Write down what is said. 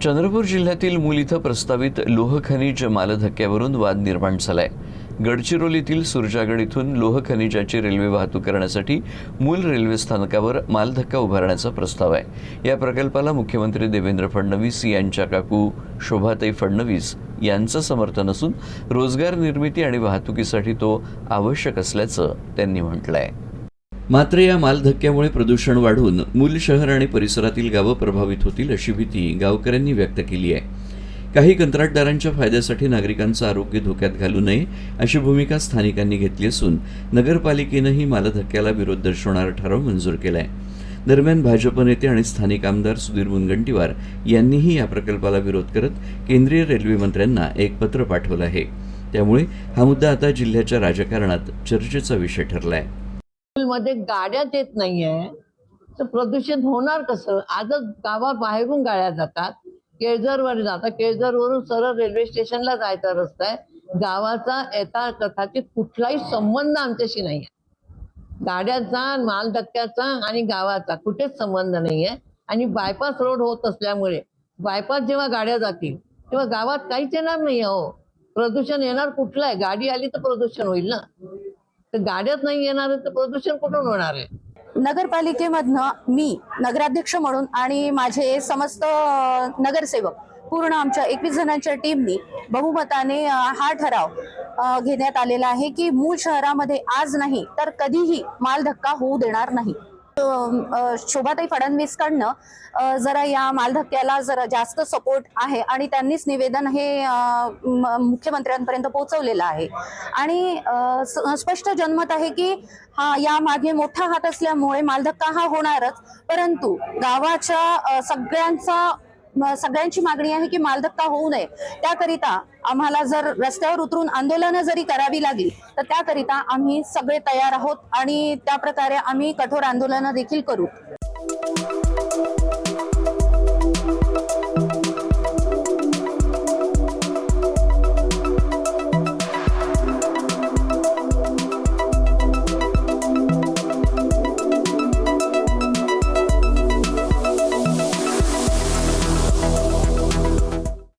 चंद्रपूर जिल्ह्यातील मूल इथं प्रस्तावित लोह खनिज मालधक्क्यावरून वाद निर्माण झालाय। गडचिरोलीतील सुरजागड इथून लोह खनिजाची रेल्वे वाहतूक करण्यासाठी मूल रेल्वे स्थानकावर मालधक्का उभारण्याचा प्रस्ताव आहे। या प्रकल्पाला मुख्यमंत्री देवेंद्र फडणवीस यांच्या काकू शोभाताई फडणवीस यांचं समर्थन असून रोजगार निर्मिती आणि वाहतुकीसाठी तो आवश्यक असल्याचं त्यांनी म्हटलंय। मात्र या मालधक्क्यामुळे प्रदूषण वाढून मूल शहर आणि परिसरातील गावं प्रभावित होतील अशी भीती गावकऱ्यांनी व्यक्त केली आहे। काही कंत्राटदारांच्या फायद्यासाठी नागरिकांचं आरोग्य धोक्यात घालू नये अशी भूमिका स्थानिकांनी घेतली असून नगरपालिकेनंही मालधक्क्याला विरोध दर्शवणारा ठराव मंजूर केलाय। दरम्यान भाजप नेते आणि स्थानिक आमदार सुधीर मुनगंटीवार यांनीही या प्रकल्पाला विरोध करत केंद्रीय रेल्वे मंत्र्यांना एक पत्र पाठवलं आहे। त्यामुळे हा मुद्दा आता जिल्ह्याच्या राजकारणात चर्चेचा विषय ठरलाय। मध्ये गाड्याच येत नाहीये तर प्रदूषण होणार कसं? आजच गावाबाहेरून गाड्या जातात, केळझरवर जातात, केळझरवरून सरळ रेल्वे स्टेशनला जायचा रस्ता आहे। गावाचा येता कथाची कुठलाही संबंध आमच्याशी नाहीये। गाड्याचा, मालधक्क्याचा आणि गावाचा कुठेच संबंध नाहीये। आणि बायपास रोड होत असल्यामुळे बायपास जेव्हा गाड्या जातील तेव्हा गावात काहीच येणार नाही हो। प्रदूषण येणार कुठलं आहे? गाडी आली तर प्रदूषण होईल ना, तर गाड्यात नाही येणार तर प्रदूषण कुठून होणार आहे? नगरपालिकेमधनं मी नगराध्यक्ष म्हणून आणि माझे समस्त नगरसेवक पूर्ण आमच्या 21 जणांच्या टीमनी बहुमताने हा ठराव घेण्यात आलेला आहे की मूळ शहरामध्ये आज नाही तर कधीही मालधक्का होऊ देणार नाही। शोभाताई फडणवीसकडनं जरा या मालधक्क्याला जरा जास्त सपोर्ट आहे आणि त्यांनीच निवेदन हे मुख्यमंत्र्यांपर्यंत पोहोचवलेलं आहे आणि स्पष्ट जनमत आहे की हा या मागे मोठा हात असल्यामुळे मालधक्का हा होणारच, परंतु गावाच्या सगळ्यांची मागणी आहे की मालधक्का होऊ नये। त्याकरिता आम्हाला जर रस्त्यावर उतरून आंदोलनं जरी करावी लागली तर त्याकरिता आम्ही सगळे तयार आहोत आणि त्या प्रकारे आम्ही कठोर आंदोलनं देखील करू।